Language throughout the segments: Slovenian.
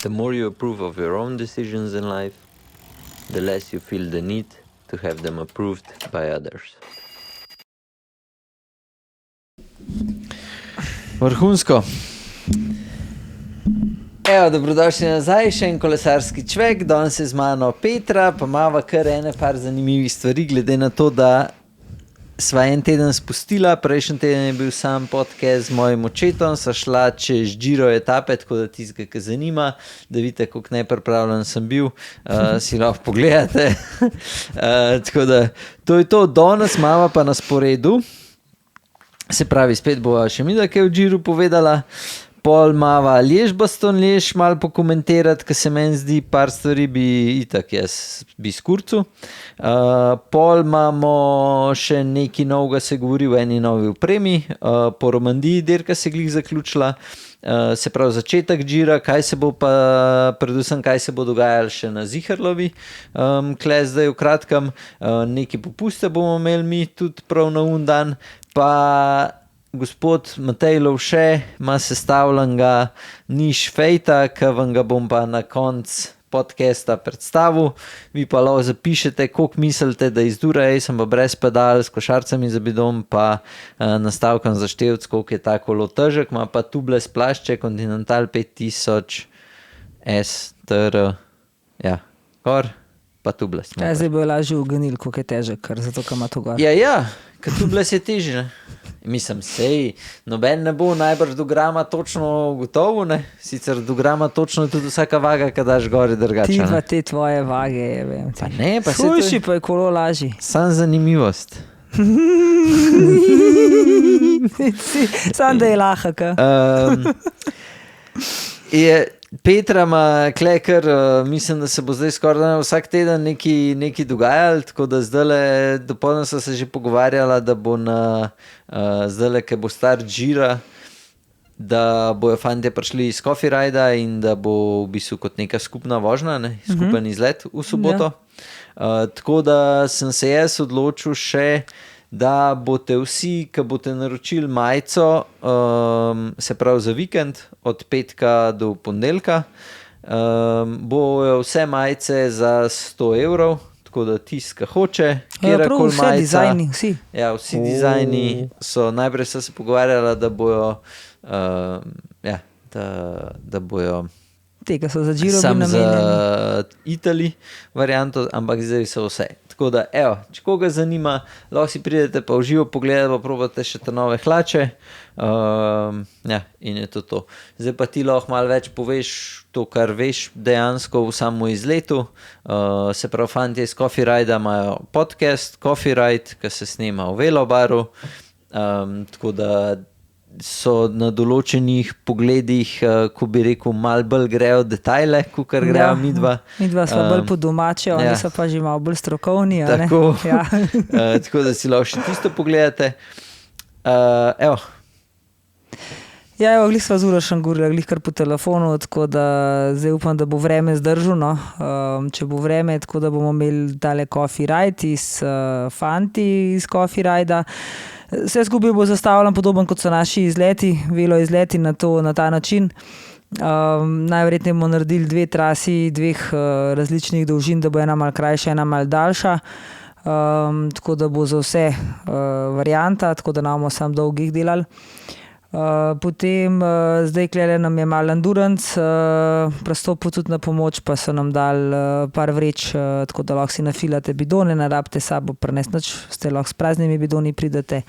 The more you approve of your own decisions in life, the less you feel the need to have them approved by others. Vrhunsko. Evo, dobrodošli nazaj, še en kolesarski čvek, danes je z mano Petra, pa imava kar ene par zanimivih stvari, glede na to, da sva en teden spustila, prejšnji teden je bil sam podcast z mojim očetom, sva šla čez Giro etape, tako da tistega, ki zanima, da vidite, koliko nepripravljen sem bil, si lahko pogledate. Tako da, to je to, danes imava pa na sporedu, se pravi, spet bova še midva, kaj je v Giru povedala, pol imava Liež-Bastogne-Liež malo pokomentirati, ker se meni zdi, par stvari bi itak jaz bi skurcu. Pol imamo še nekaj novega, se govori o eni novi opremi, po Romandiji dirka se glih zaključila, se pravi začetek Gira, kaj se bo pa, predvsem kaj se bo dogajalo še na Ziherlovi, kle zdaj v kratkem, nekaj popuste bomo imeli mi tudi prav na un dan, pa gospod Matej Lovše ima sestavljenega niš fejta, ki vam ga bom pa na konc podcasta predstavil. Vi pa lahko zapišete, koliko mislite, da izdura, jaz sem pa brez pedal, s košarcami za bidon, pa nastavkam za števc, koliko je ta kolo težek, ima pa tubeless plašče Continental 5000 STR, ja, gor, pa tubeless. Zdaj bo lažje uganil, koliko je težek, ker zato, ker ima to gor. Ja, ker tubeless je težji, ne? Mislim, sej, noben ne bo najbrž do grama točno gotovo, ne? Sicer do grama točno je tudi vsaka vaga, kad daš gori drugače. Ti pa te tvoje vage, vem ti. Pa ne, pa se Sluši, pa je kolo lažji. Sam zanimivost. Sam da je lahak. Petra ima klekar, mislim, da se bo zdaj skoraj vsak teden nekaj dogajalo, tako da zdajle, dopoldne so se že pogovarjala, da bo na zdajle, ke bo start Gira, da bojo fantje prišli iz Coffee Rida in da bo v bistvu kot neka skupna vožnja, ne, skupen izlet v soboto. Tako da sem se jaz odločil še, da boste vsi, ki boste naročili majico, se pravi za vikend, od petka do ponedeljka, bojo vse majice za 100 €, tako da tist, ki hoče, kjerakoli majica. Vse dizajni, vsi. Ja, vsi dizajni so, najprej so se pogovarjala, da bojo, da bojo tega so za Giro sam bi namenjeni. za Italiji varianto, ampak zdaj so vse. Tako da, evo, če koga zanima, lahko si pridete pa v živo pogledati, pa probate še te nove hlače. In je to. Zdaj pa ti lahko malo več poveš to, kar veš dejansko v samo izletu. Se pravi, fantje iz Coffee Rida imajo podcast Coffee Ride, ki se snema v Velobaru. Tako da so na določenih pogledih, ko bi rekel, malo bolj grejo detajle, kakor grejo midva. Midva smo bolj po domače, oni so pa že malo bolj strokovni. Tako, ja. Tako da si lahko še tisto pogledate. Evo. Ja, evo, glih sva z Urošem govorila, glih kar po telefonu, tako da zdaj upam, da bo vreme zdržal, no. Če bo vreme, tako da bomo imeli tale Coffee Ride iz fanti iz Coffee Rida. Vse skupaj bo zastavljen podoben, kot so naši izleti, velo izleti na ta način. Najverjetneje bomo naredili 2 trasi, 2 različnih dolžin, da bo ena malo krajša, ena malo daljša. Tako da bo za vse varianta, tako da ne bomo samo dolgih delali. Potem zdaj klele nam je malo endurance prestopil tudi na pomoč, pa so nam dali par vreč, tako da lahko si nafilate bidone, ne rabite sabo prinesti nič, ste lahko s praznimi bidoni pridete.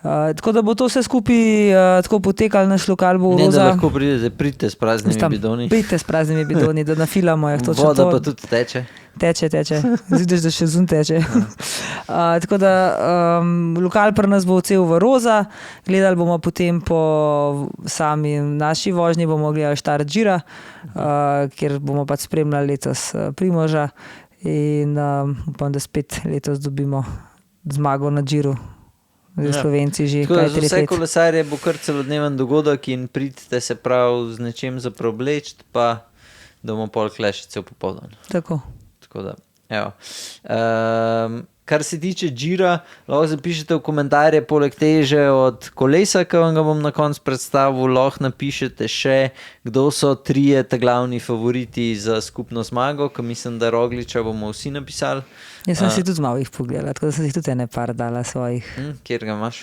Tako da bo to vse skupaj tako potekalo, naš lokal bo Ne, Roza. da lahko pridete s praznimi bidoni. Pridite s praznimi bidoni, da nafilamo jih. Voda pa tudi teče. Teče. Vidiš, da še zun teče. Tako da lokal pri nas bo cel v Roza, gledali bomo potem po sami naši vožnji, bomo gledali štart Gira, kjer bomo pač spremljali letos Primoža in upam, da spet letos dobimo zmago na Giru. Slovenci že Tako da kaj za 3 vse let. kolesarje bo kar celodneven dogodek in pridite se prav z nečem za preobleči, pa da bomo pol kleši cel popoldan. Tako. Tako da, evo. kar se tiče Gira, lahko zapišete v komentarje, poleg teže od kolesa, ki vam ga bom na koncu predstavil, lahko napišete še, kdo so trije ta glavni favoriti za skupno zmago, ker mislim, da Rogliča bomo vsi napisali. Jaz sem si tudi malo jih pogledala, tako da sem si tudi ene par dala svojih. Kjer ga imaš?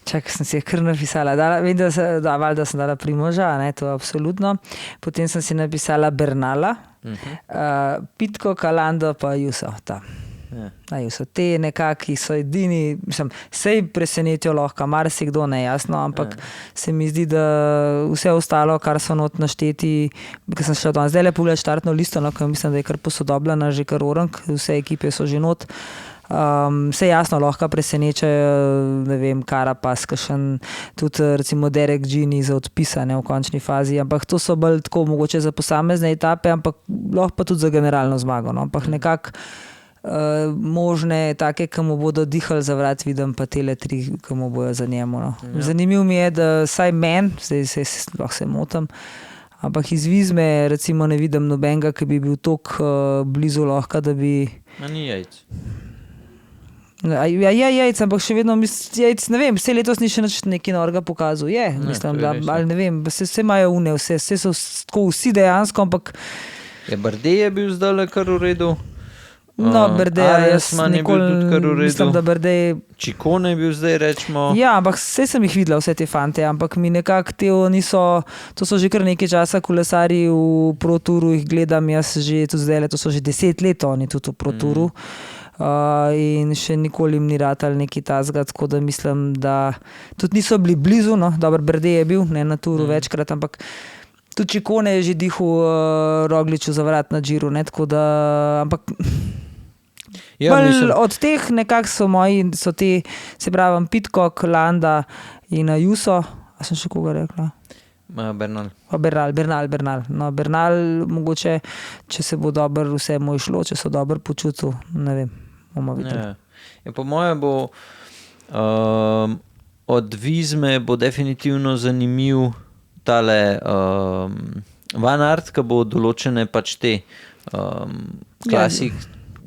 Čakaj, sem si je kar napisala. Vem, da sem dala Primoža, ne, to absolutno. Potem sem si napisala Bernala, Pitko, Kalando pa Juso. Juso. Te nekaki so edini, mislim, sej presenetijo lahko marsikdo, ne jasno, ampak se mi zdi, da vse ostalo, kar so not našteti, ker sem šla zdaj le pogledati štartno listo, no, ker mislim, da je kar posodobljena, že kar orang, vse ekipe so že not. Vse jasno lahko presenečajo, ne vem, Carapaz, kakšen tudi recimo Derek Gini za odpisane v končni fazi, ampak to so bolj tako mogoče za posamezne etape, ampak lahko pa tudi za generalno zmago, no, ampak nekako možne take, ki mu bodo dihali za vrat, vidim pa tele tri, ki mu bojo za njemu. No. Zanimivo mi je, da saj men, zdaj lahko se motim, ampak iz Vizme recimo ne vidim nobenega, ki bi bil toliko blizu lahko, da bi... A ni Jajc. Jajc, ampak še vedno Jajc, ne vem, vse letos ni še nekaj norga pokazal. Mislim, da, ali ne vem, vse imajo une, vse so tako vsi dejansko, ampak... Bardet je bil zdaj kar v redu. No, Bardet, jaz nikoli mislim, da Bardet... Čikone je bil zdaj, rečemo. Ja, ampak vse sem jih videla, vse te fante, ampak mi nekako te niso, to so že kar nekaj časa kolesarji v ProTouru, jih gledam jaz že tudi zdaj, to so že 10 let oni tudi v ProTouru. In še nikoli jim ni ratal neki tazga, tako da mislim, da tudi niso bili blizu, no, dobro, Bardet je bil, ne na Touru večkrat, ampak tudi Čikone je že dihal Rogliču za vrat na Giru, ne, tako da, ampak od teh nekako so te, se pravim, Pitcock, Landa in Juso, a sem še koga rekla? Bernal. Bernal. No, Bernal mogoče, če se bo dobro vse mu išlo, če so dobro počutil, ne vem, bomo videli. Po moje bo od Vizme bo definitivno zanimiv tale Van Aert, ki bo določene pač te klasik,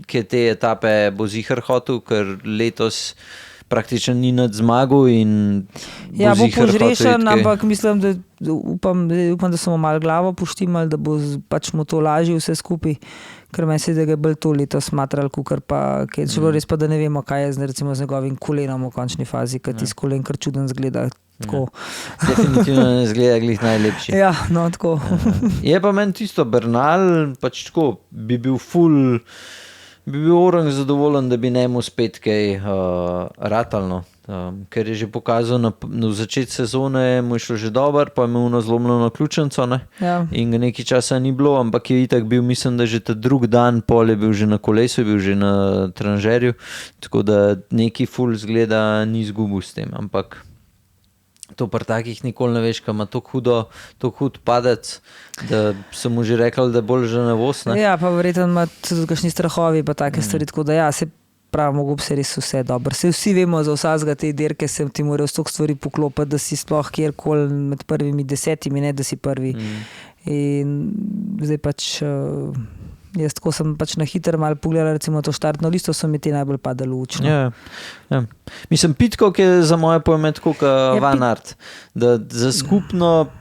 ki te etape bo zihar hotel, ker letos praktično ni nad zmagal in bo požrešen, ampak mislim, da upam, da so mu malo glavo poštimali, da bo pač mu to lažje vse skupaj, ker meni se da ga je bolj to leto smatral, kukar pa, čeprav res pa, da ne vemo, kaj je recimo z njegovim kolenom v končni fazi, ker ti s kolen kar čuden zgleda. Tako. Definitivno ne zgleda glih najlepši. Ja, no, tako. Je pa meni tisto Bernal, pač tako, bi bil orang zadovoljen, da bi njemu spet kaj ratalno, ker je že pokazal na začetku sezone, mu je šlo že dober, pa je imel zlomljeno ključnico, ne? Ja. In ga nekaj časa ni bilo, ampak je itak bil, mislim, da že ta drug dan pol je bil že na kolesu, je bil že na tranžerju, tako da neki ful zgleda ni izgubil s tem, ampak to pri takih nikoli ne veš, kaj ima tako hud padec, da sem mu že rekel, da je bolj že nervoz, ne? Ja, pa verjetno ima tudi kakšni strahovi pa take stvari, tako da ja, se pravi, mogo bi se res vse dobro. Se vsi vemo za vsazga te dirke, se ti morajo stok stvari poklopiti, da si sploh kjerkoli med prvimi 10, ne da si prvi. In zdaj pač... Jaz tako sem pač na hitro malo pogledala, recimo to štartno listo, so mi te najbolj padali v učno. Ja. Mislim, Pitcock je za moje pojme tako kot Van Aert, da za skupno,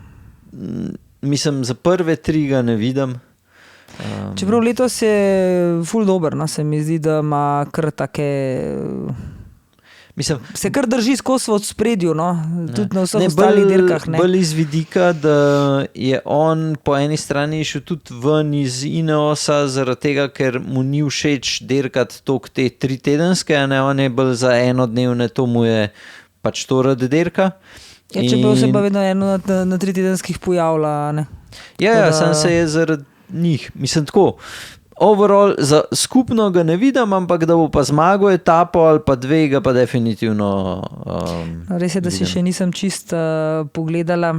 mislim, za prve 3 ga ne vidim. Čeprav letos je ful dober, no, se mi zdi, da ima kar take... Mislim, se kar drži skozi v spredju, no? Tudi na vseh ostalih dirkah. Bolj iz vidika, da je on po eni strani šel tudi ven iz Ineosa, zaradi tega, ker mu ni všeč dirkati toliko te 3 tedenske, ne? On je bolj za enodnevne, to mu je pač to rad dirka. Ja, čeprav se pa vedno eno na 3 tedenskih pojavlja, ne? Ja, sam se je zaradi njih, mislim tako. Overall, za skupno ga ne vidim, ampak da bo pa zmagal etapo ali pa 2, ga pa definitivno res je, da si še nisem čist pogledala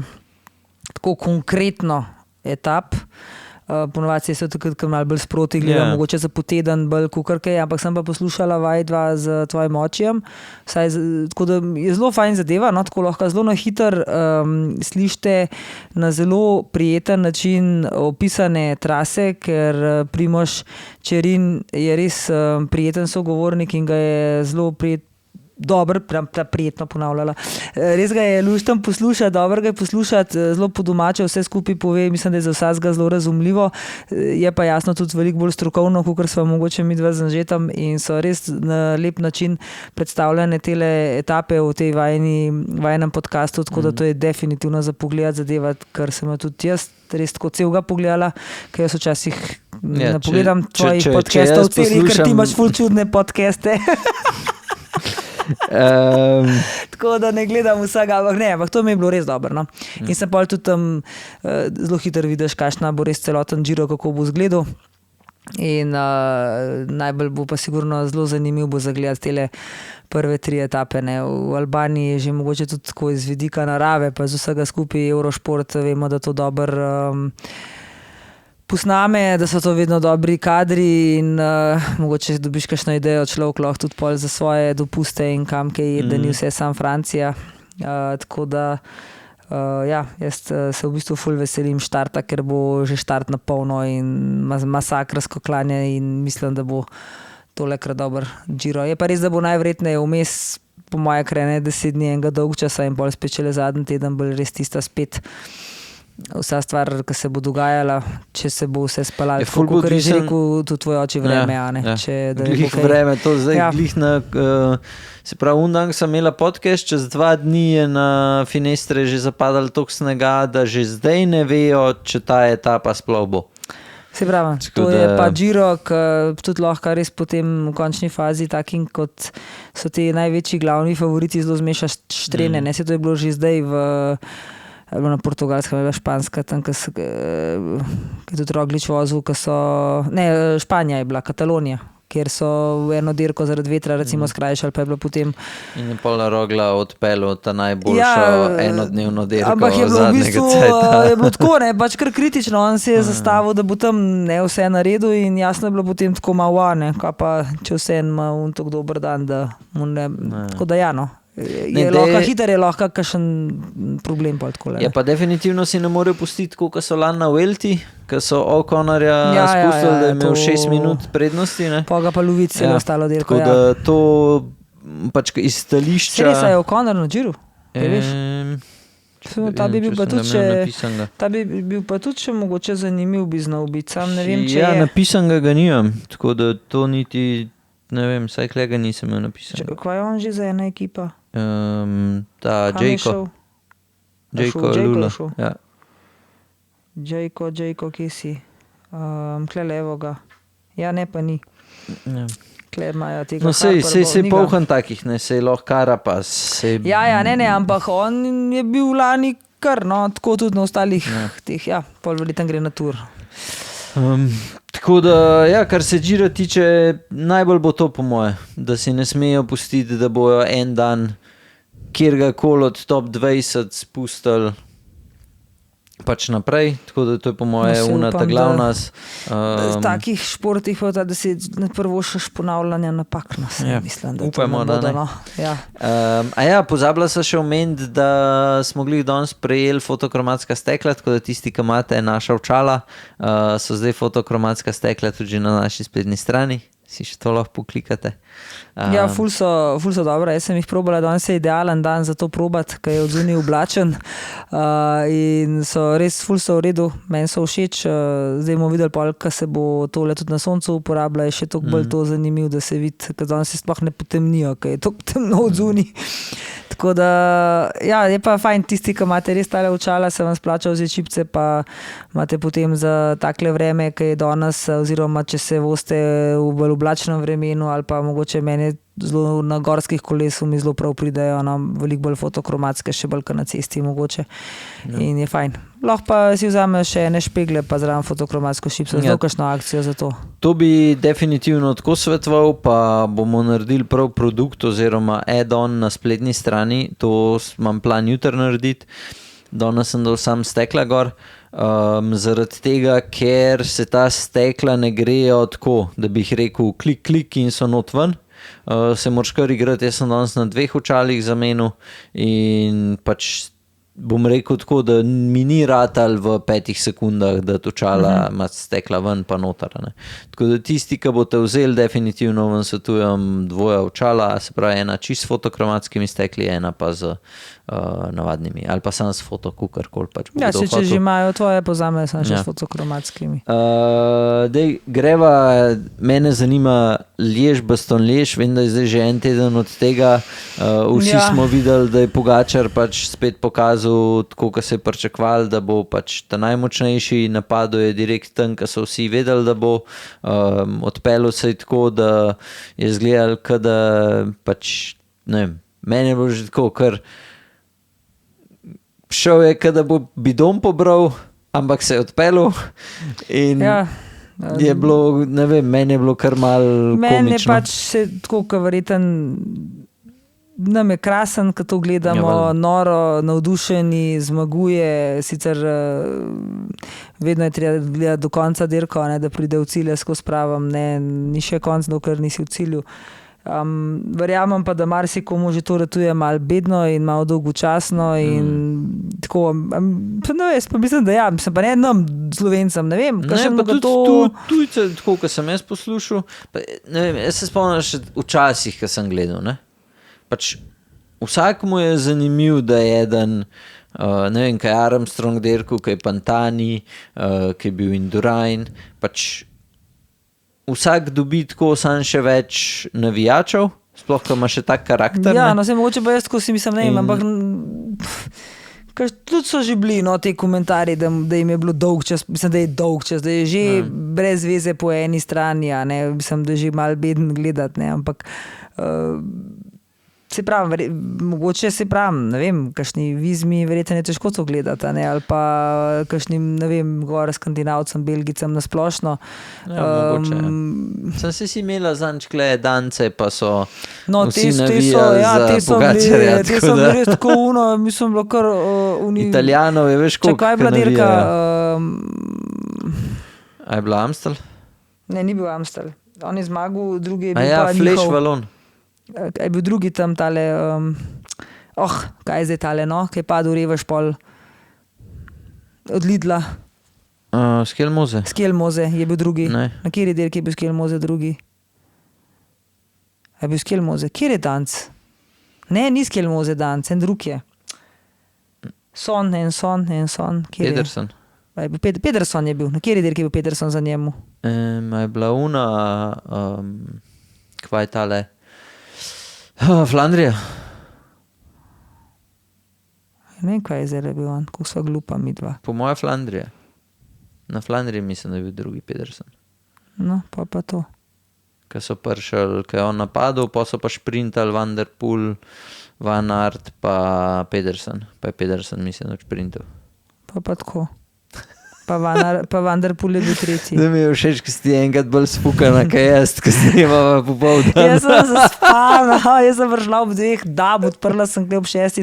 tako konkretno etap. ponovadi se takrat, ko malo bolj sproti gledam, mogoče za poteden bolj kukarke, ampak sem pa poslušala vajdva z tvojim očijem, tako da je zelo fajn zadeva, no, tako lahko zelo na hiter slišite na zelo prijeten način opisane trase, ker Primož Čerin je res prijeten sogovornik in ga je zelo dobro, prijetno ponavljala. Res ga je lušten poslušati, dobro ga je poslušati, zelo po domače vse skupaj pove, mislim, da je za vsakega zelo razumljivo, je pa jasno tudi veliko bolj strokovno, kakor sva mogoče midva z Anžetom in so res na lep način predstavljene tele etape v tej vajnem podcastu, tako da to je definitivno za pogledati zadeva, ker sem jo tudi jaz res tako celega pogledala, ker jaz včasih ne pogledam tvojih podcastov celih, ker ti imaš ful čudne podcaste. Tako da ne gledam vsega, ampak to mi je bilo res dobro. No? In sem pa tudi tam zelo hitro vidiš, kakšna bo res celoten Giro, kako bo izgledal. In najbolj bo pa sigurno zelo zanimiv bo zagledati tele prve 3 etape. Ne? V Albaniji je že mogoče tudi tako iz vidika narave, pa z vsega skupaj Eurošport, vemo, da to dobro posname, da so to vedno dobri kadri in mogoče dobiš kakšno idejo, človek lahko tudi pol za svoje dopuste in kam kaj je, da ni vse sam Francija. Tako da jaz se v bistvu ful veselim štarta, ker bo že štart na polno in masakrsko klanje in mislim, da bo tolekrat dober Giro. Je pa res, da bo najverjetneje vmes po moje krene 10 dni enega dolg časa in pol spet šele zadnji teden bo res tista spet vsa stvar, ki se bo dogajala, če se bo vse spalalo, tako kot je že rekel tudi tvoj oči vreme. Glih vreme, to zdaj glih na, se pravi, undan sem imela podcast, čez 2 dni je na Finestre že zapadalo toliko snega, da že zdaj ne vejo, če ta etapa sploh bo. Se pravi, to je pa Giro, ki tudi lahko res potem v končni fazi takim, kot so ti največji glavni favoriti, zelo zmeša štrene. Se to je bilo že zdaj na Portugalskem, Španska, tam, ki je tudi Roglič vozil, Španija je bila, Katalonija, kjer so eno dirko zaradi vetra recimo skrajšali, pa je bilo potem... In je pol Rogla odpeljal ta najboljšo enodnevno dirko ampak je bilo v bistvu, je bilo tako, pač kar kritično, on se je zastavil, da bo tam vse naredil in jasno je bilo potem tako malo, kaj pa, če vse ima tako dober dan, da mu ne... Tako da je lahko hiter, je lahko kakšen problem pa tako. Ja, pa definitivno si ne more pustiti, kot so lani na Vuelti, ko so O'Connorja spustili, da je imel 6 minut prednosti. Ne? Pa ga pa lovici je ostalo dirko. Tako da to pač iz stališča... Sresa je O'Connor na Giru, veš? Ta bi bil pa tudi še mogoče zanimiv bi znal biti, sam ne vem, če je. Napisan ga nimam, tako da to niti... Ne vem, saj klega nisem imel napisan. Kaj je on že za ena ekipa? Ta Jayko. Jayko Lula. Ja. Jayko, kje si? Klele, evo ga. Ja, ne pa ni. Ja. Kle imajo tega. No, sej polhan takih, ne, sej lahko Carapaz. Ja, ne, ampak on je bil lani kar, no, tako tudi na ostalih teh, pol verjetno gre na tur. Tako da, kar se Gira tiče, najbolj bo to po moje, da si ne smejo pustiti, da bojo en dan kjergakoli od top 20 spustili pač naprej, tako da to je po moje ta glavna. V takih športih pa da si ne prvošaš ponavljanja napak, mislim, da upajmo, to ne bodo. Pozabila sem še omeniti, da smo danes prejeli fotokromatska stekla, tako da tisti, ki imate naša očala, so zdaj fotokromatska stekla tudi na naši spletni strani. Si še to lahko poklikate. Ful so dobra, jaz sem jih probala, danes je idealen dan za to probati, ker je odzunaj oblačen in so res ful so v redu, meni so všeč, zdaj bomo videli pol, ko se bo tole tudi na soncu uporablja, je še toliko bolj to zanimiv, da se vidi, ker danes se sploh ne potemnijo, ker je toliko temno odzunaj. Tako da, je pa fajn, tisti, ki imate res tale očala, se vam splača vzeti čipce, pa imate potem za takle vreme, ki je danes, oziroma če se voste v bolj oblačnem vremenu ali pa mogoče mene zelo na gorskih kolesu mi zelo prav pridejo, veliko bolj fotokromatske, še bolj na cesti mogoče. In je fajn. Lahko pa si vzameš še ene špegle, pa zraven fotokromatsko šipso, zelo kakšno akcijo za to. To bi definitivno tako svetoval, pa bomo naredili prav produkt oziroma add-on na spletni strani, to imam plan jutri narediti. Danes sem dal sam stekla gor. zaradi tega, ker se ta stekla ne grejo tako, da bi jih rekel klik in so not ven. Se moraš kar igrati, jaz sem danes na 2 očalih zamenil in pač bom rekel tako, da mi ni ratal v 5 sekundah, da očala ima stekla ven pa noter. Ne. Tako da tisti, ki boste vzeli, definitivno vam svetujem 2 očala, se pravi ena čist s fotokromatskimi stekli, ena pa z navadnimi, ali pa sam s fotokukarkoli. Pač Ja, če že imajo tvoje, pozamejo samo še s fotokromatskimi. Greva, mene zanima Liež, Baston Liež, vem, da je zdaj že en teden od tega. Vsi smo videli, da je Pogačar pač spet pokazal, tako kot se je pričakovali, da bo pač ta najmočnejši, napadel je direkt tam, ko so vsi vedeli, da bo. Odpeljal se je tako, da je izgledal, da pač, ne vem, meni je bilo že tako, ker šel je, da bo bidon pobral, ampak se je odpeljal in je bilo, ne vem, meni je bilo kar malo komično. Meni je pač se tako, kot verjeten, nam je krasen, ko to gledamo, noro, navdušeni, zmaguje, sicer vedno je treba gledati do konca dirko, ne, da pride v cilje skozi pravom, ne, ni še konc, dokler nisi v cilju. Verjamem pa, da marsikomu že to ratuje malo bedno in malo dolgočasno in tako, no jaz pa mislim, da ja, mislim pa ne nam Slovencem, ne vem, ne, pa tudi tujce, tako, ko sem jaz poslušal, pa, ne vem, jaz se spomnim še včasih, ko sem gledal, ne, pač vsakmu je zanimiv, da je eden, ne vem, kaj Armstrong dirkal, kaj Pantani, kaj bil Indurain, pač vsak dobi tako sam še več navijačev, sploh, ko ima še tak karakter. Ja, no se mogoče pa jaz tako si mislim, ne vem, ampak tudi so že bili te komentarji, da jim je bilo dolg čas, mislim, da je dolg čas, da je že brez veze po eni strani, ne, mislim, da je že malo beden gledati, ne, ampak se pravi, mogoče se pravi, ne vem, kakšni vizmi verjetno je težko to gledati, ne, ali pa kakšnim, ne vem, gor Skandinavcem, Belgicem nasplošno. Ja, mogoče. Sem se si imela zančkle dance, pa so vsi te navijali za Pogačarja. Te so bili res tako mislim, bilo kar Italijanov je, veš, koliko je bila dirka? A je bila Amstel? Ne, ni bil Amstel. On je zmagal, drugi je bil pa njihov. Flèche Wallonne. Je bil drugi tam tale, kaj je zdaj tale, no, kaj je padel Revež pol od Lidla. Skelmoze. Skelmoze je bil drugi. Ne. Na kjeri dirki je bil Skelmoze drugi? Je bil Skelmoze. Kjer je danc? Ne, ni Skelmoze danc, en drug je. Son. Pedersen. Pedersen je bil. Na kjeri dirki je bil Pedersen za njemu? Je bila una, kva je tale? Flandrija. Ne vem, kaj je zdaj bil on, kako sva glupa midva. Po moje Flandrija. Na Flandriji mislim, da je bil drugi Pedersen. No, pa to. Ko so prišli, ko je on napadal, pa so pa šprintali Van der Poel, Van Aert pa Pedersen. Pa je Pedersen mislim, da šprintal. Pa tako. Pa Van der Poel je bil tretji. Da mi je všeč, ko si enkrat bolj spukana, kaj jaz, ko snemava popoldan. Jaz sem zaspala, jaz sem vršla ob 2, odprla sem ob 6,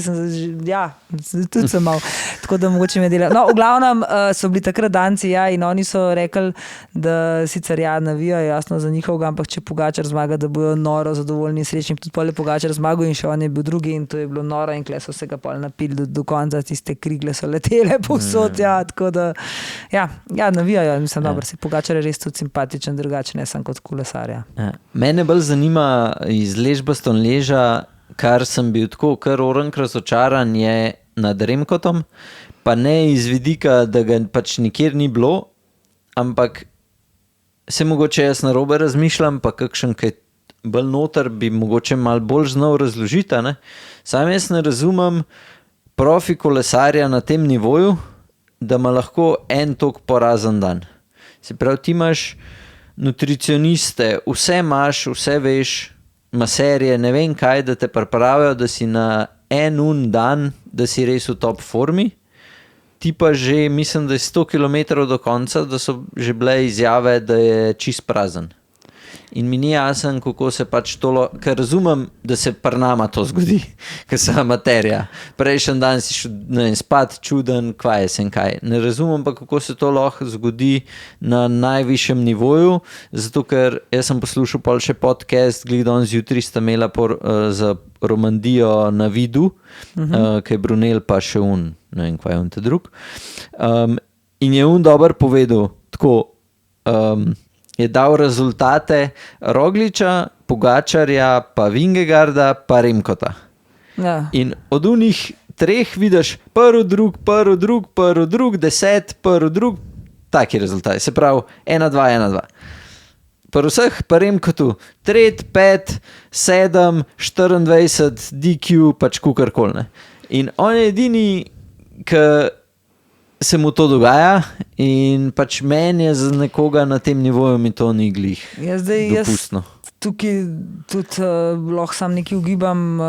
tudi sem mal, tako da mogoče me dela. No, v glavnem so bili takrat danci, ja, in oni so rekli, da sicer ja, navijajo jasno za njihovega, ampak če Pogačar zmaga, da bojo noro zadovoljni in srečni, tudi pol je Pogačar zmagal in še on je bil drugi in to je bilo noro in kle so se ga pol napili do konca, tiste krigle so letele povsod, ja, tako da ja, navijajo, mislim, dobro, si Pogačar je res tudi simpatičen, drugače ne sem kot kolesarja. Ja. Mene bolj zanima iz Liež, Baston Lieža, kar sem bil tako, kar orenk razočaran je nad Remkotom, pa ne iz vidika, da ga pač nikjer ni bilo, ampak se mogoče jaz narobe razmišljam, pa kakšen, kaj bolj noter bi mogoče malo bolj znal razložiti, ne? Sam jaz ne razumem profi kolesarja na tem nivoju, da ima lahko en tok porazen dan. Se pravi, ti imaš nutricioniste, vse imaš, vse veš, maserije, ne vem kaj, da te pripravijo, da si na en dan, da si res v top formi, ti pa že, mislim, da je 100 km do konca, da so že bile izjave, da je čist prazen. in mi ni jasen, kako se pač to, ker razumem, da se pri nama to zgodi, ker se materija. Prejšnji dan si šel, ne vem, spat čuden, kvaj je sem kaj. Ne razumem pa, kako se to lahko zgodi na najvišjem nivoju, zato ker jaz sem poslušal pol še podcast, danes zjutraj sta imela za Romandijo na vidu, ki je Brunel pa še ne vem, kvaj je te drug. In je dobro povedal, tako je dal rezultate Rogliča, Pogačarja, pa Vingegaarda, pa Remkota. Ja. In od unih 3 vidiš prvi, drug, 10, prvi, taki rezultati. Se pravi 1-2, 1-2. Pri vseh pa Remkotu 3, 5, 7, 24, DQ, pač kukarkoli. In on je edini, ki se mu to dogaja in pač meni je za nekoga na tem nivoju mi to ni glih dopustno. Tukaj tudi lahko sam nekaj ugibam,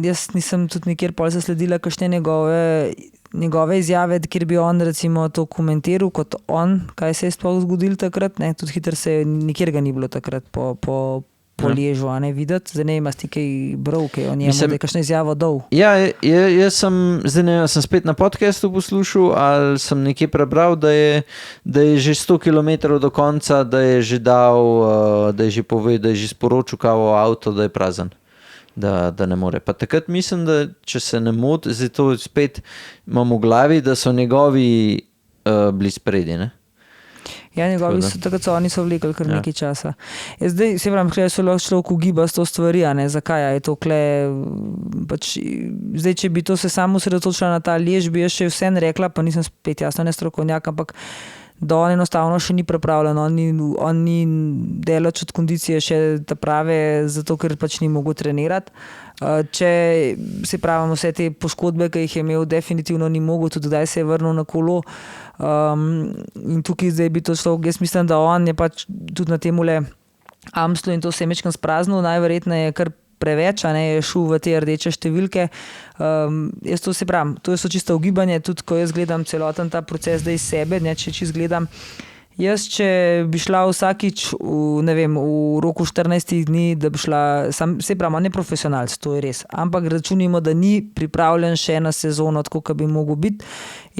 jaz nisem tudi nikjer pol zasledila kakšne njegove izjave, kjer bi on recimo to komentiral kot on, kaj se je sploh zgodilo takrat, ne, tudi hitro se nikjer ga ni bilo takrat po Liežu, a ne videti, zdaj ne imaš ti kaj bral, kaj o njemu, da je kakšno izjavo dal. Ja, jaz sem, zdaj ne, sem spet na podcastu poslušal, ali sem nekje prebral, da je že 100 km do konca, da je že dal, da je že povedal, da je že sporočil kao avto, da je prazen. Da ne more. Pa takrat mislim, da če se ne moti, zdaj to spet imam v glavi, da so njegovi bili spredi, ne? Ja, njegovi takrat oni so vlekli kar nekaj časa. Zdaj, se pravim, kaj se lahko človek ugiba s to stvari, a ne, zakaj je to kle, pač, zdaj, če bi to se samo osredotočila na ta Liež, bi jaz še vsem rekla, pa nisem spet jasno ne strokovnjak, ampak da on enostavno še ni pripravljen, on ni delač od kondicije še ta prave, zato ker pač ni mogel trenirati. Če se pravim, vse te poškodbe, ki jih je imel, definitivno ni mogel, tudi kdaj se je vrnil na kolo. In tukaj zdaj bi to šlo, jaz mislim, da on je pač tudi na temule Amstlu in to se je mečkam spraznil, najverjetneje kar preveč, a ne, je šel v te rdeče številke. Jaz to se pravim, to so čisto ugibanje, tudi ko jaz gledam celoten ta proces zdaj sebe, ne, če čisto gledam. Jaz, če bi šla vsakič v roku 14 dni, da bi šla, se pravim, on je profesionalc, to je res, ampak računimo, da ni pripravljen še na sezono, tako kot bi mogel biti.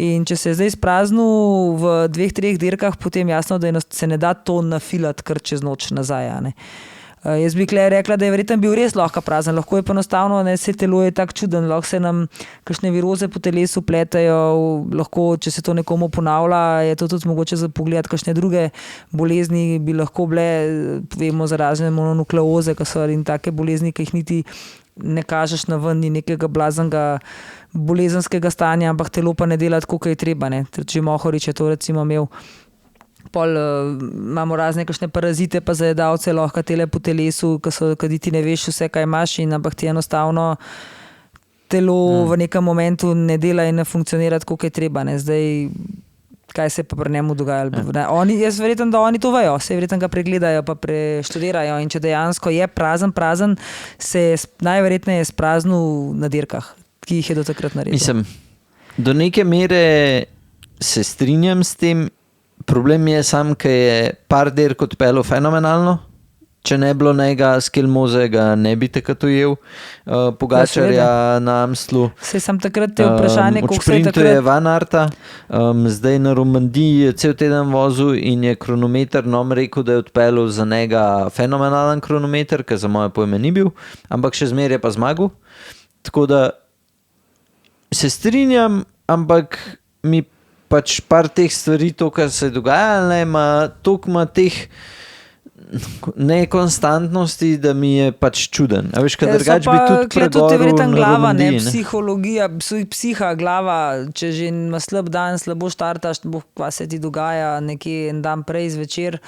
In če se je zdaj spraznil v 2-3 dirkah, potem jasno, da se ne da to nafilati kar čez noč nazaj, a ne. Jaz bi rekla, da je verjetno bil res lahko prazen, lahko je pa enostavno, ne, vse telo je tak čuden, lahko se nam kakšne viroze po telesu pletajo, lahko, če se to nekomu ponavlja, je to tudi mogoče za pogled, kakšne druge bolezni bi lahko bile, vemo za razne mononukleoze, ki so in take bolezni, ki jih niti ne kažeš na ven, ni nekega blaznega bolezenskega stanja, ampak telo pa ne dela tako, kot je treba, ne. Če Mohorič je to recimo imel, pol imamo razne kakšne parazite pa zajedavce lahko tele po telesu, ki ti ne veš vse, kaj imaš, in ampak ti enostavno telo v nekem momentu ne dela in ne funkcionira tako, kot je treba, ne. Zdaj, kaj se pa pri njemu dogajalo? Jaz verjetno, da oni to vejo, se verjetno ga pregledajo pa preštudirajo, in če dejansko je prazen, se najverjetneje spraznil na dirkah, ki jih je do takrat naredil. Mislim, do neke mere se strinjam s tem. Problem je sam, ker je par dirk odpeljal fenomenalno. Če ne bilo njega, Skelmoze ga ne bi takrat ujel, Pogačarja na Amstlu. Se sem takrat te vprašanje, koliko se je takrat... je Van Aerta, zdaj na Romandiji je cel teden vozil in je kronometer nam rekel, da je odpeljal za njega fenomenalen kronometer, ker za moje pojme ni bil, ampak še zmeraj je pa zmagal. Tako da se strinjam, ampak mi pač par teh stvari, to, kar se dogaja, toliko ima teh nekonstantnosti, da mi je pač čuden. A veš, kad drugač bi tudi pregoril na Romandiji. Psihologija, psiha, glava, če že ima slab dan, slabo štartaš, kva se ti dogaja, nekje en dan prej zvečer,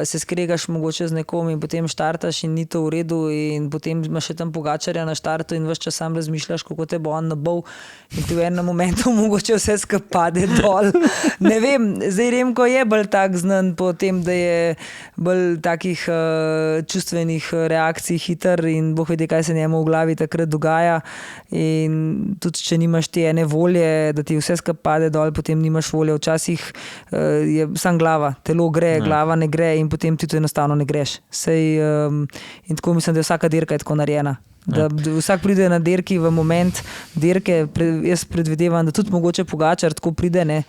se skregaš mogoče z nekom in potem štartaš in ni to v redu in potem imaš še tam Pogačarja na štartu in ves čas sam razmišljaš, kako te bo on nabol in ti v enem momentu mogoče vse skupaj pade dol. Ne vem, zdaj Remko je bolj tak znan po tem, da je bolj takih čustvenih reakcij hiter in Bog vedi, kaj se njemu v glavi takrat dogaja. In tudi, če nimaš te ene volje, da ti vse skupaj pade dol, potem nimaš volje. Včasih je sam glava, telo gre, glava ne gre in potem ti to enostavno ne greš. In tako mislim, da je vsaka dirka je tako narejena. Da vsak pride na dirki v moment dirke, jaz predvidevam, da tudi mogoče Pogačar tako pride, ne,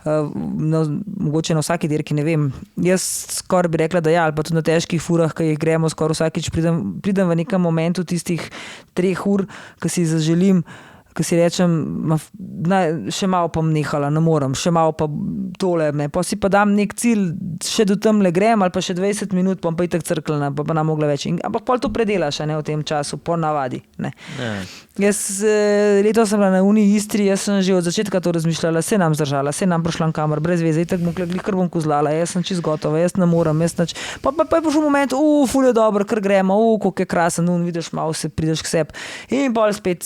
mogoče na vsaki dirki, ne vem. Jaz skoraj bi rekla, da ja, ali pa tudi na težkih furah, ki jih gremo skoraj vsakič, pridem v nekem momentu tistih 3 ur, ki si zaželim, ki si rečem, še malo pa nehala, ne morem, še malo pa tole, ne. Pa si pa dam nek cilj, še do tamle grem, ali pa še 20 minut, pa itak crklena, pa ne mogla več. Ampak pol to predelaš, ne, v tem času, po navadi, ne. Jaz letos sem bila na Istri, jaz sem že od začetka to razmišljala, se nam zdržala, se nam prišla kamor, brez veze, itak kar bom kozlala, jaz sem čisto gotova, jaz ne morem, pa je prišel moment, ful je dobro, kar gremo, koliko je krasen, vidiš, malo se prideš k sebi in pol spet,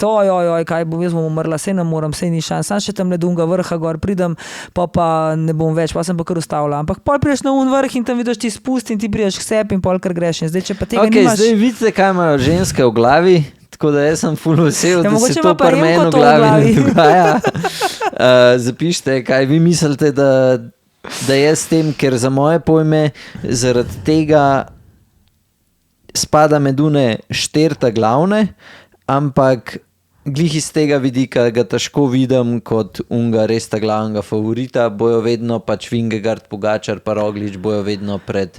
oj, kaj bom, jaz bom umrla, sej ne morem, sej ni šans, sam še tam ledunga vrha gor pridem, pa ne bom več, pa sem pa kar ustavila, ampak pol prideš na vrh in tam vidiš ti spust in ti prideš k sebi in pol kar greš in zdaj, če pa tega nimaš. Zdaj vidite, kaj imajo ženske v glavi, tako da jaz sem ful vesel, da se to pri meni v glavi ne dogaja. Zapišite, kaj vi mislite, da jaz s tem, ker za moje pojme zaradi tega spada med une 4 glavne, ampak glih iz tega vidika ga težko vidim kot unga res ta glavnega favorita, bojo vedno pač Vingegaard, Pogačar pa Roglič bojo vedno pred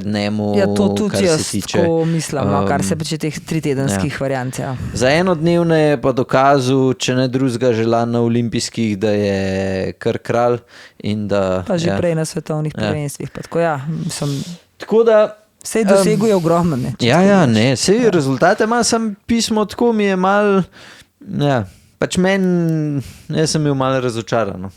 njemu, ja, to tudi kar jaz se tiče. tako mislim, kar se tiče teh 3-tedenskih variant. Ja. Za enodnevne je pa dokazal, če ne drugega želan na olimpijskih, da je kar kralj in da... Pa že prej na svetovnih prvenstvih. Pa tako tako da sej doseguje ogromno, ne. Ne, sej rezultate ima, sam pismo tako mi je malo, pač jaz sem bil malo razočaran.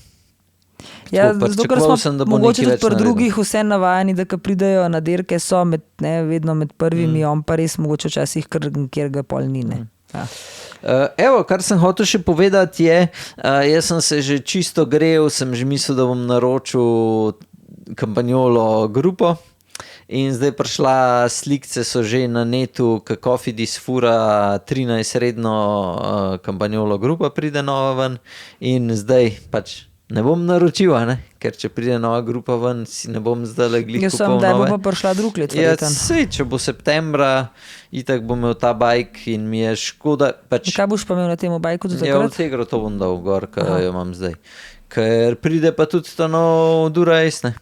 Ja, zato, ker smo mogoče tudi pri drugih vse navajeni, da ko pridejo na dirke so vedno med prvimi, on pa res mogoče včasih, kjer ga pol ni, ne. Ja. Evo, kar sem hotel še povedati je, jaz sem se že čisto grel, sem že mislil, da bom naročil Campagnolo grupo. In zdaj prišla slikce so že na netu, kako Cofidis fura 13-redno Campagnolo grupa pride nova ven in zdaj pač ne bom naročil, ker če pride nova grupa ven, si ne bom zdaj glih kupil nove. Da bo pa prišla drug let. Sej, če bo septembra, itak bom imel ta bajk in mi je škoda. Kaj boš pa imel na temu bajku do takrat? Ja, v Tegro to bom dal gor, kaj jo imam zdaj. Ker pride pa tudi ta nov Dura Ace, ne.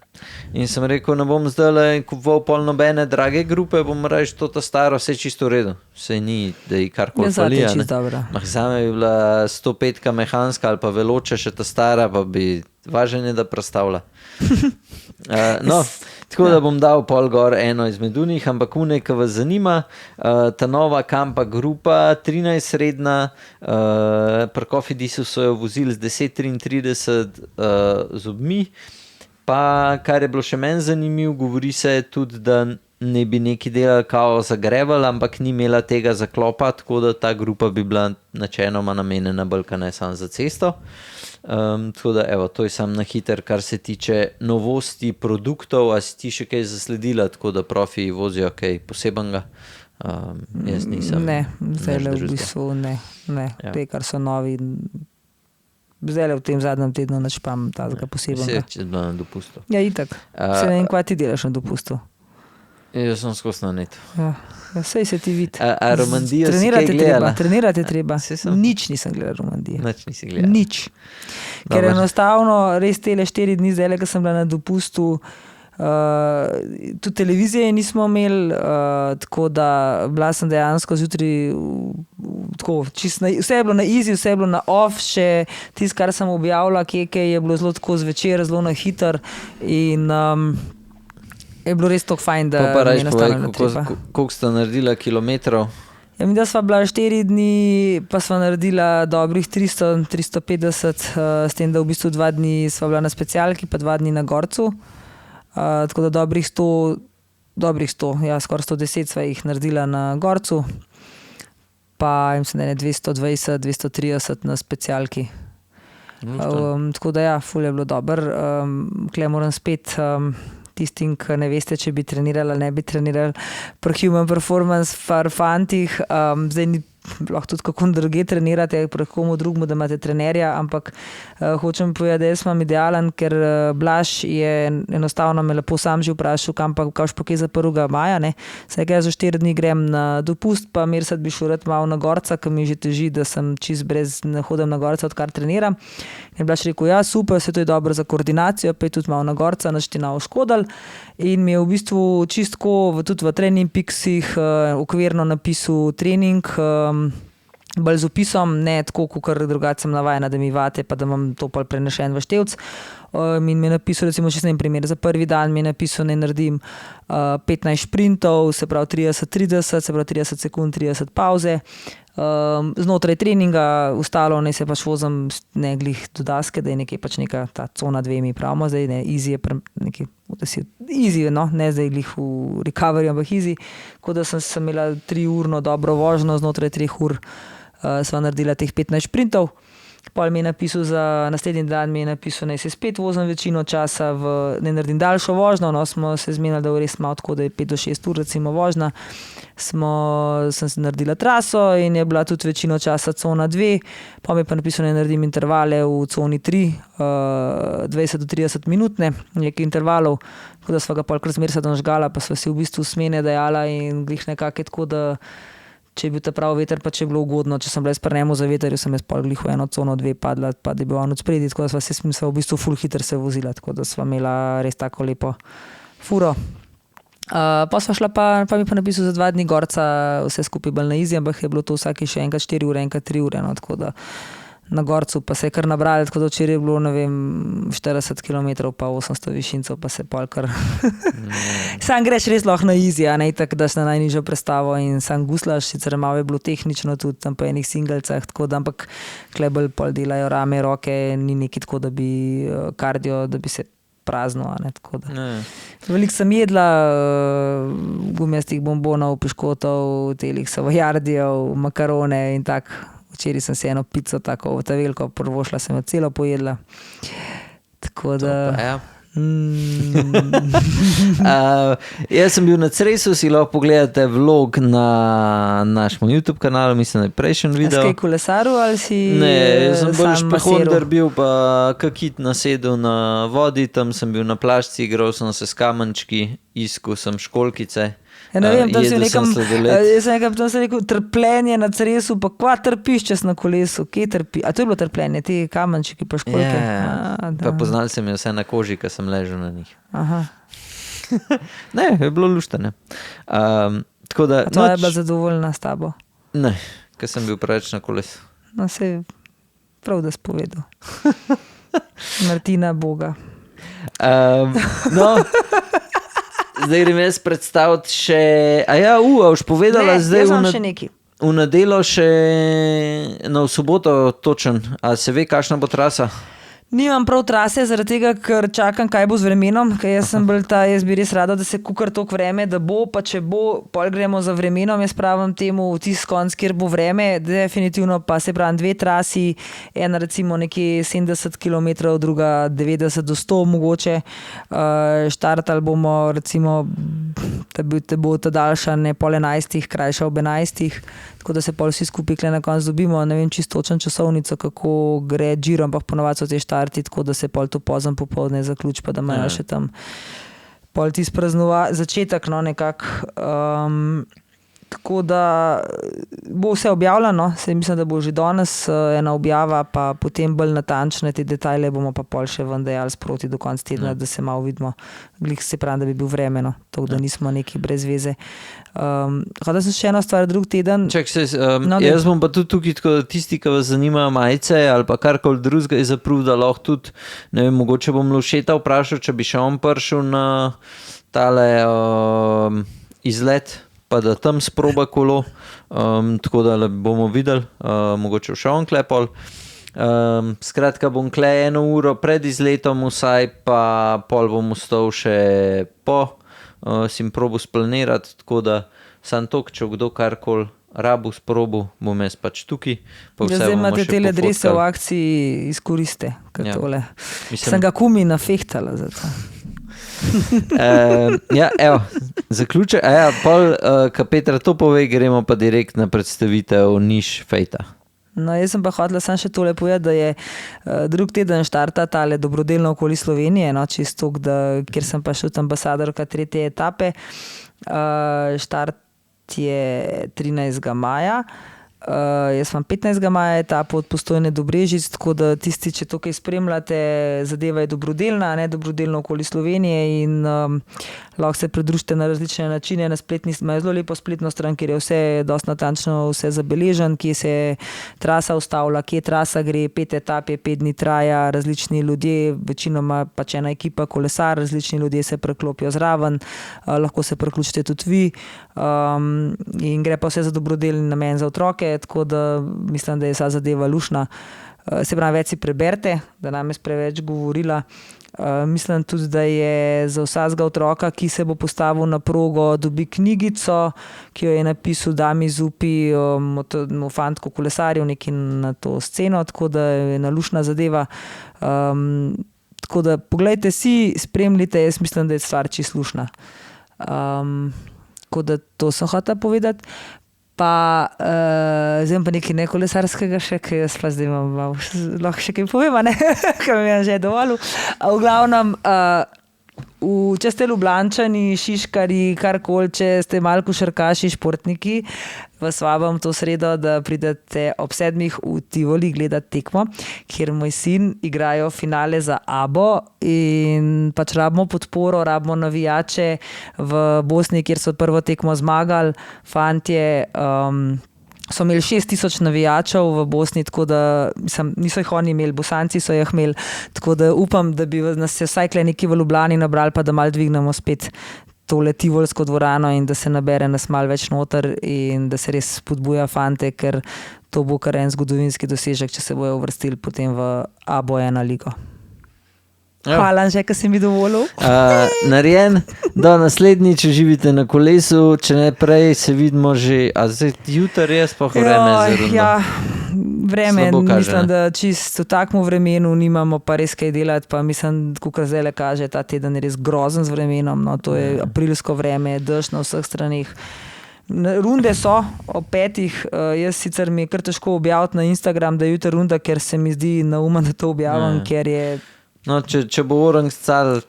In sem rekel, ne bom zdaj kupoval pol nobene drage grupe, bom reč to ta staro, vse čisto v redu. Vse ni, da ji karkoli falija. Zame bi bila 105 mehanska ali pa veloča še ta stara, pa bi važen je, da prestavlja. Tako da bom dal pol gor eno izmed unih, ampak une, ki vas zanima, ta nova Kampa grupa, 13-redna, pri Cofidisu so jo vozili z 10-33 zobmi, pa kar je bilo še meni zanimivo, govori se tudi, da ne bi neki delali kao zagreval, ampak ni imela tega zaklopa, tako da ta grupa bi bila načeloma namenjena bolj ne samo za cesto. Tako da evo, to je sam na hiter, kar se tiče novosti produktov, a si ti še kaj zasledila, tako da profi vozijo kaj posebenega? Jaz nisem. Ne, zdaj v bistvu ne. Ja. Te, kar so novi, zdaj v tem zadnjem tednu nič pa tazga posebenega. Če bila na dopustu. Ja, itak. Se ne vem, kva ti delaš na dopustu. Jaz sem skos na netu. Ja, sej se ti vidi. A Romandijo si kaj gledala? Trenirati treba. Nič nisem gledala Romandije. Nič nisi gledala? Nič. Ker enostavno res tele 4 dni zdaj, ko sem bila na dopustu, tudi televizije nismo imeli, tako da bila sem dejansko zjutraj tako, vse je bilo na easy, vse je bilo na off, še tisto, kar sem objavila, je bilo zelo tako zvečer, zelo na hiter in je bilo res tako fajn, da mi enostavno ne treba. Koliko sta naredila kilometrov? Ja, mi da sva bila 4 dni, pa sva naredila dobrih 300-350, s tem, da v bistvu 2 dni sva bila na specialki, pa 2 dni na Gorcu. Tako da dobrih 100, ja, skoraj 110 sva jih naredila na Gorcu, pa mislim, da ne 220-230 na specialki. Tako da ja, ful je bilo dober. Kle moram spet tistim, ki ne veste, če bi trenirali ali ne bi trenirali pri Human Performance fantih. Zdaj ni lahko tudi kako druge trenirate, pri komu drugmu, da imate trenerja, ampak hočem povedati, da jaz imam idealen, ker Blaž je enostavno me lepo sam že vprašal, kam pa kaš pa kje za 1. maja, ne. Saj kaj za 4 dni grem na dopust, pa Mirsad bi šel rad malo na gorca, ker mi že teži, da sem čist brez, ne hodim na gorca, odkar treniram. In Blaž rekel, ja, super, se to je dobro za koordinacijo, pa je tudi malo na gorca, naš ti na škodal. In mi je v bistvu čistko tudi v Training Peaksih okvirno napisal trening, bolj z opisom, ne tako, kot drugače sem navajena, da mi vate, pa da imam to pol prenešen v števc. In mi je napisal, recimo, če sem primer, za prvi dan mi je napisal, ne naredim 15 šprintov, se pravi 30-30, se pravi 30 sekund, 30 pauze. Znotraj treninga, ostalo ne se pač vozim ne glih do daske, da je nekaj pač neka ta cona 2 mi pravimo, zdaj ne, easy je nekaj, da si easy, no, ne zdaj glih v recovery, ampak easy, kot da sem imela 3-urno dobro vožno, znotraj 3 ur sva naredila teh 15 šprintov. Pol mi je napisal za naslednji dan, mi je napisal, naj se spet vozim večino časa, ne naredim daljšo vožno, no, smo se zmenili, da je res malo tako, da je 5 do 6 ur recimo vožna. Sem se naredila traso in je bila tudi večino časa cona 2, pa mi je pa napisal, da naredim intervale v coni 3, 20 do 30 minutne, nekaj intervalov, tako da sva ga pol kar z Mirsadom žgala, pa sva si v bistvu smene dajala in glih nekako je tako, da če je bil ta prav veter, pa če je bilo ugodno, če sem bila sprnemo za veterju, sem jaz pol glih v eno cono 2 padla, pa da je bil on od spredi, tako da sva v bistvu ful hiter se vozila, tako da sva imela res tako lepo furo. Pa sva šla pa mi pa napisal za 2 dni gorca, vse skupaj bolj na easy, ampak je bilo to vsake še enkrat 4 ure, enkrat 3 ure, no, tako da na gorcu pa se je kar nabrali, tako da včeraj je bilo, ne vem, 40 km pa 800 višincev, pa se pol kar sam greš res lahko na easy, a ne tako, da si na najnižjo prestavo in sam guslaš, sicer malo je bilo tehnično tudi tam po enih singelcah, tako da, ampak klebel pol delajo rame, roke, ni neki tako, da bi kardio, da bi se prazno, a ne, tako da. Veliko sem jedla gumijastih bombonov, piškotov, telih savojardijev, makarone in tak. Včeraj sem se eno pico tako v ta veliko prvošla, sem jo celo pojedla. Tako da... Jaz sem bil na Cresu, si lahko pogledate vlog na našem YouTube kanalu, mislim, da je prejšen video. A si kaj kolesaru ali si ne, jaz sem bolj špehonder bil, pa kakit nasedel na vodi, tam sem bil na plažci, igral sem se s kamenčki, iskal sem školjkice. Ja, ne vem, tam si nekam, jaz sem nekam, tam sem rekel, trpljenje na Cresu, pa kva trpiš čas na kolesu, kje trpi? A to je bilo trpljenje, ti kamenčki pa školjke? Pa poznali sem jo vse na koži, ko sem ležal na njih. Aha. Ne, je bilo luštene. Tako da... A to je bila zadovoljna s tabo? Ne, ker sem bil preveč na kolesu. No, se je prav da spovedal. Martina Boga. No... Zdaj grem jaz predstaviti še... A boš povedala ne, zdaj v nedelo še v soboto točen. A se ve, kakšna bo trasa? Nimam prav trase, zaradi tega, ker čakam, kaj bo z vremenom, ker jaz bi res rada, da se kukar toliko vreme, da bo, pa če bo, pol gremo za vremenom, jaz pravim temu v tisti konc, kjer bo vreme, definitivno pa se pravim 2 trasi, ena recimo nekje 70 km, druga 90 do 100 mogoče, štartali bomo recimo, da bo ta daljša ne pol 11, krajša ob 11, tako da se pol vsi skupaj na konc dobimo, ne vem čisto točno časovnico, kako gre Giro, ampak ponovadi so te štarti, tako da se pol to pozno popoldne zaključi, pa da imajo še tam pol tisti začetek, no, nekako. Tako da bo vse objavljeno, se mislim, da bo že danes ena objava, pa potem bolj natančne te detajle bomo pa pol še ven dejali sproti do konca tedna, da se malo vidimo. Glih se pravi, da bi bil vremeno, tako da nismo neki brez veze. Hodila sem še eno stvar drug teden. Jaz bom pa tudi tukaj, tako da tisti, ki vas zanimajo majice ali pa karkoli drugega je zaprul, da lahko tudi, ne vem, mogoče bom Lovšeta vprašal, če bi še on prišel na tale izlet, pa da tam sproba kolo, tako da bomo videli, mogoče še on klepol. Skratka, bom kle 1 uro pred izletom vsaj, pa pol bom ostal še po, si probo splanirati, tako da sam tok, če kdo karkoli rabu sprobu, bom jaz pač tukaj. Zdaj imate tele drese v akciji, izkoriste, tole. Sem ga kumi nafehtala za to. Ja, evo, zaključek. Pol, ko Petra to pove, gremo pa direkt na predstavitev niš fejta. No, jaz sem pa hotela samo še tole povedati, da je drug teden štarta tale dobrodelno okoli Slovenije, no, čisto, kjer sem pa še ambasadorka 3. etape. Štart je 13. maja. Jaz imam 15. maja etapo od Postojne do Brežic, tako da tisti, če to kaj spremljate, zadeva je dobrodelna, ne dobrodelno okoli Slovenije in lahko se pridružite na različne načine. Na spletni, imajo zelo lepo spletno stran, kjer je vse dosti natančno vse zabeležen, kje se trasa ustavlja, kje trasa gre, 5 etap je, 5 dni traja, različni ljudje, večinoma pač ena ekipa kolesar, različni ljudje se preklopijo zraven, lahko se priključite tudi vi in gre pa vse za dobrodelni namen za otroke, tako da mislim, da je vsa zadeva lušna. Se pravi, več si preberite, da nam je preveč govorila. Mislim tudi, da je za vsakega otroka, ki se bo postavil na progo, dobi knjigico, ki jo je napisal Dami Zupi, fantko kolesarjev, neki na to sceno, tako da je ena lušna zadeva. Tako da poglejte si, spremljite, jaz mislim, da je stvar čisto lušna. Tako da to sem hotela povedati. Pa zdaj pa nekaj nekolesarskega še, ki jaz pa zdaj imam, lahko še kaj povem, ne, ker mi je že dovolil. V glavnem, če ste Ljubljančani, Šiškari, karkoli, če ste malo košarkaši, športniki, vas vabim to sredo, da pridete ob 7 v Tivoli gledati tekmo, kjer moj sin igrajo finale za ABO in pač rabimo podporo, rabimo navijače v Bosni, kjer so prvo tekmo zmagali, fantje, so imeli 6000 navijačev v Bosni, tako da niso jih oni imeli, Bosanci so jih imeli, tako da upam, da bi nas se vsaj kle nekje v Ljubljani nabrali, pa da malo dvignemo spet tole tivolsko dvorano in da se nabere nas malo več noter in da se res spodbuja fante, ker to bo kar en zgodovinski dosežek, če se bojo uvrstili potem v ABO1 ligo. Hvala, že, ker si mi dovolil. Narejen, da naslednjič živite na kolesu, če ne prej se vidimo že, a zdaj jutri je sploh vreme za rundo. Ja, vreme, Slabo kaže, mislim, ne? da čisto v takmu vremenu nimamo pa res kaj delati, pa mislim, kako zdaj le kaže, ta teden je res grozen z vremenom, no, to je aprilsko vreme, dež na vseh stranih. Runde so ob 5, jaz sicer mi je kar težko objaviti na Instagram, da je jutri runda, ker se mi zdi naumno, da to objavim, ker je... No, če bo orang scal,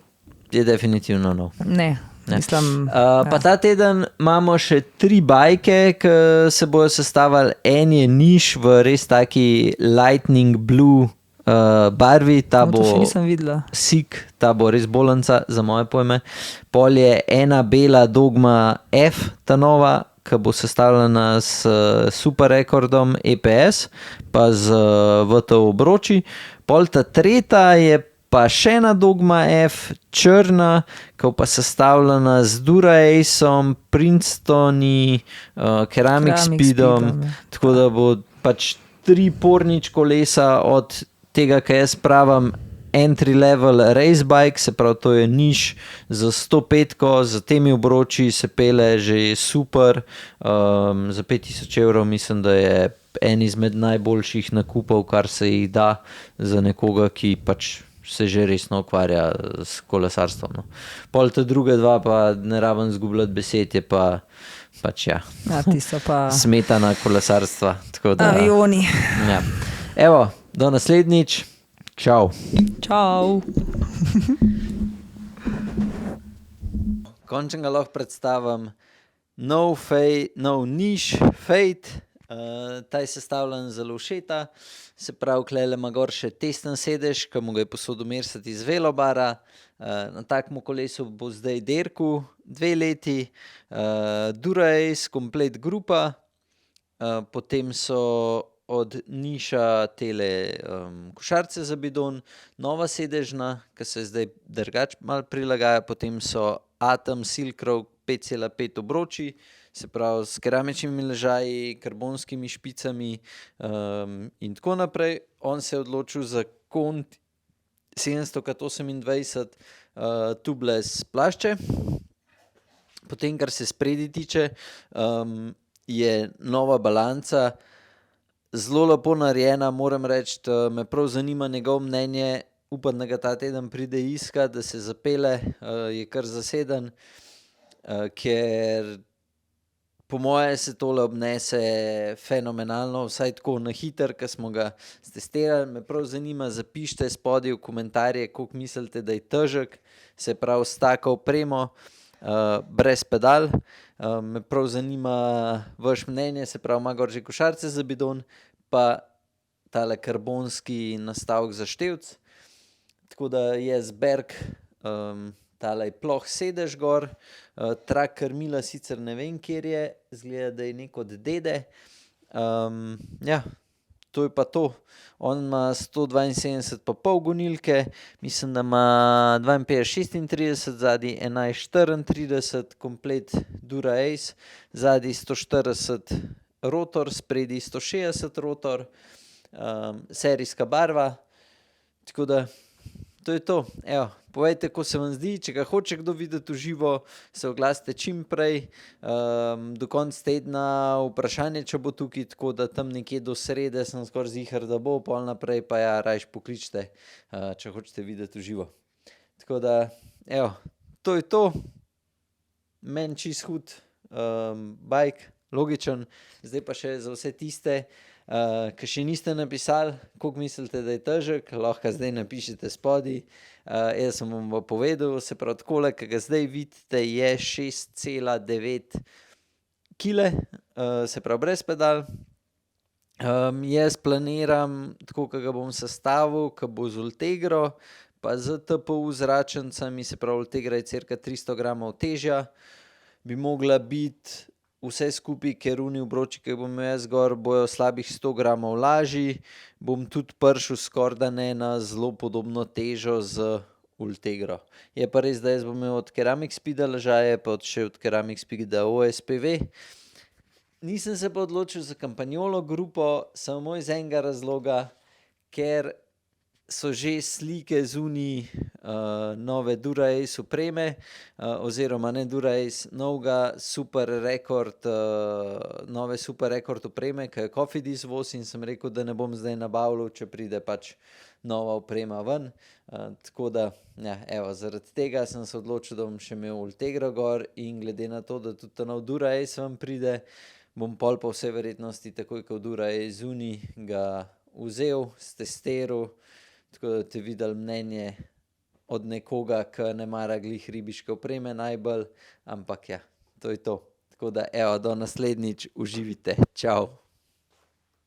je definitivno nov. Ne, mislim... Pa ta teden imamo še 3 bajke, ki se bojo sestavili. En je niš v res taki lightning blue barvi, ta bo to še nisem videla. sik, ta bo res bolanca za moje pojme. Pol je ena bela Dogma F, ta nova, ki bo sestavljena s super rekordom EPS, pa z VTO obroči. Pol ta tretja je pa še ena Dogma F, črna, ki pa sestavljena z Dura-Aceom, Princetoni, Ceramic Speedom, tako da bo pač 3 pornič kolesa od tega, kaj jaz pravim, entry level race bike, se pravi, to je niš za 105-ko, za temi obroči se pele že super, za 5000 evrov mislim, da je en izmed najboljših nakupov, kar se jih da za nekoga, ki pač se že resno ukvarja s kolesarstvom. No. Pol te druge 2 pa ne rabim zgubljati besed, je pa pač ja, pa... smetana kolesarstva. Tako da, avioni. Ja. Evo, do naslednjič. Čau. Čau. Končno ga lahko predstavim nov niš fejt. Ta je sestavljen z lušeta, se pravi, klele ima gor še testen sedež, ki mu ga je posodil Mersat iz Velobara. Na takmu kolesu bo zdaj dirkal 2 leti, Dura-Ace, komplet grupa, potem so od niša tele košarce za bidon, nova sedežna, ki se zdaj drugače malo prilagaja, potem so Atom Silk Road 5,5 obroči, se pravi s keramičnimi ležaji, karbonskimi špicami in tako naprej. On se je odločil za kont 700x28 tubeless plašče. Potem, kar se spredi tiče, je nova balanca, zelo lepo narejena, moram reči, me prav zanima njegovo mnenje. upam, da ga ta teden pride iskat, da se zapele, je kar zaseden, ker po moje se tole obnese fenomenalno, vsaj tako na hiter, ki smo ga stestirali. Me prav zanima, zapišite spodaj v komentarje, koliko mislite, da je težek, se pravi s tako opremo, brez pedal. Me prav zanima vaš mnenje, se pravi ima gor že košarce za bidon, pa tale karbonski nastavek za števc. Tako da je Berg, tale ploh sedež gor, trak krmila sicer ne vem, kjer je, izgleda, da je nek od dede. Ja, to je pa to. On ima 172,5 gonilke, mislim, da ima 52,36, zadnji 11,34, komplet Dura Ace, zadnji 140 rotor, spredi 160 rotor, serijska barva, tako da to je to. Evo, povejte, ko se vam zdi, če ga hoče kdo videti v živo, se oglasite čim prej, do konca tedna vprašanje, če bo tukaj, tako da tam nekje do srede sem skoraj ziher, da bo, pol naprej pa ja, rajš pokličite, če hočete videti v živo. Tako da, evo, to je to. Meni čist hud bike, logičen. Zdaj pa še za vse tiste, ki še niste napisali, koliko mislite, da je težek, lahko zdaj napišete spodaj. Jaz sem vam povedal, se pravi takole, ki ga zdaj vidite, je 6,9 kile, se pravi brez pedal. Jaz planiram, tako ki ga bom sestavil, ki bo z Ultegro, pa z TPU zračencami, se pravi Ultegra je cirka 300 gramov težja, bi mogla biti vse skupaj, ker oni obroči, ki bom jaz gor, bojo slabih 100 gramov lažji, bom tudi prišel skoraj da ne na zelo podobno težo z Ultegro. Je pa res, da jaz bom imel od Ceramic Speeda ležaje, pa še od Ceramic Speeda OSPV. Nisem se pa odločil za Campagnolo grupo samo iz enega razloga, ker so že slike zunaj nove Dura Ace opreme, oziroma ne Dura Ace, novega Super Record, nove Super Record opreme, ki je Cofidis voz, in sem rekel, da ne bom zdaj nabavljal, če pride pač nova oprema ven. Tako da, ja, evo, zaradi tega sem se odločil, da bom še imel Ultegro gor, in glede na to, da tudi ta nov Dura Ace ven pride, bom pol po vsej verjetnosti takoj, ko Dura Ace zunaj, ga vzel, stestiral, tako da te videli mnenje od nekoga, ki ne mara glih ribiške opreme najbolj, ampak ja, to je to. Tako da, evo, do naslednjič, uživite, čau.